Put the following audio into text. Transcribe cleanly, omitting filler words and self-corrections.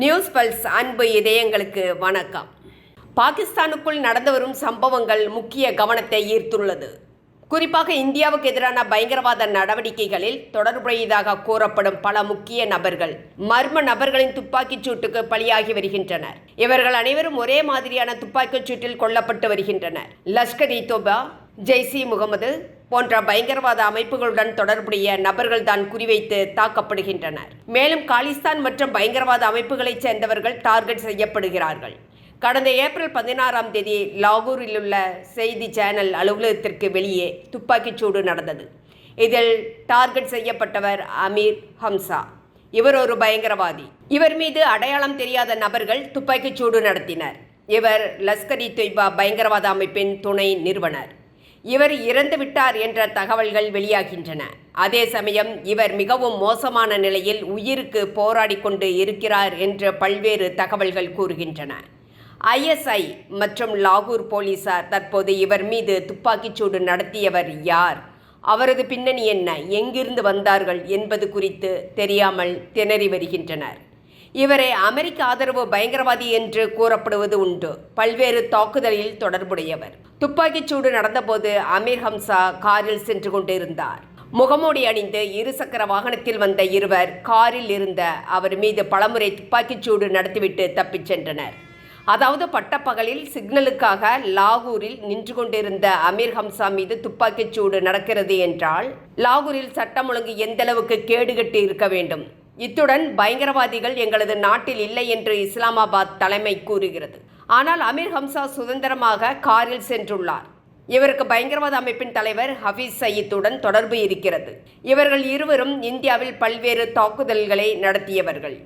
News pulse அன்பு இதயங்களுக்கு வணக்கம். பாகிஸ்தானுக்குள் நடந்து வரும் சம்பவங்கள் முக்கிய கவனத்தை ஈர்த்துள்ளது. குறிப்பாக இந்தியாவுக்கு எதிரான பயங்கரவாத நடவடிக்கைகளில் தொடர்புடையதாக கூறப்படும் பல முக்கிய நபர்கள் மர்ம நபர்களின் துப்பாக்கிச் சூட்டுக்கு பலியாகி வருகின்றனர். இவர்கள் அனைவரும் ஒரே மாதிரியான துப்பாக்கிச் சூட்டில் கொல்லப்பட்டு வருகின்றனர். லஷ்கர்-இ-தொய்பா, ஜெய்ஷ்-இ-முகமது போன்ற பயங்கரவாத அமைப்புகளுடன் தொடர்புடைய நபர்கள்தான் குறிவைத்து தாக்கப்படுகின்றனர். மேலும் காலிஸ்தான் மற்றும் பயங்கரவாத அமைப்புகளைச் சேர்ந்தவர்கள் டார்கெட் செய்யப்படுகிறார்கள். கடந்த ஏப்ரல் 16ஆம் தேதி லாகூரில் உள்ள செய்தி சேனல் அலுவலகத்திற்கு வெளியே துப்பாக்கிச்சூடு நடந்தது. இதில் டார்கெட் செய்யப்பட்டவர் அமீர் ஹம்சா. இவர் ஒரு பயங்கரவாதி. இவர் மீது அடையாளம் தெரியாத நபர்கள் துப்பாக்கிச்சூடு நடத்தினர். இவர் லஷ்கர்-இ-தொய்பா பயங்கரவாத அமைப்பின் துணை நிறுவனர். இவர் இறந்து விட்டார் என்ற தகவல்கள் வெளியாகின்றன. அதே சமயம் இவர் மிகவும் மோசமான நிலையில் உயிருக்கு போராடி கொண்டு இருக்கிறார் என்று பல்வேறு தகவல்கள் கூறுகின்றன. ISI மற்றும் லாகூர் போலீசார் தற்போது இவர் மீது துப்பாக்கிச்சூடு நடத்தியவர் யார், அவரது பின்னணி என்ன, எங்கிருந்து வந்தார்கள் என்பது குறித்து தெரியாமல் திணறி வருகின்றனர். இவரை அமெரிக்க ஆதரவு பயங்கரவாதி என்று கூறப்படுவது உண்டு. பல்வேறு தாக்குதலில் தொடர்புடையவர். துப்பாக்கிச்சூடு நடந்தபோது அமீர் ஹம்சா காரில் சென்று கொண்டிருந்தார். முகமூடி அணிந்து இருசக்கர வாகனத்தில் வந்த இருவர் காரில் இருந்த அவர் மீது பலமுறை துப்பாக்கிச்சூடு நடத்திவிட்டு தப்பிச் சென்றனர். அதாவது பட்டப்பகலில் சிக்னலுக்காக லாகூரில் நின்று கொண்டிருந்த அமீர் ஹம்சா மீது துப்பாக்கிச்சூடு நடக்கிறது என்றால் லாகூரில் சட்டம் ஒழுங்கு எந்தளவுக்கு கேடுகட்டு இருக்க வேண்டும். இத்துடன் பயங்கரவாதிகள் எங்களது நாட்டில் இல்லை என்று இஸ்லாமாபாத் தலைமை கூறுகிறது. ஆனால் அமீர் ஹம்சா சுதந்திரமாக காரில் சென்றுள்ளார். இவருக்கு பயங்கரவாத அமைப்பின் தலைவர் ஹபீஸ் சயீதுடன் தொடர்பு இருக்கிறது. இவர்கள் இருவரும் இந்தியாவில் பல்வேறு தாக்குதல்களை நடத்தியவர்கள்.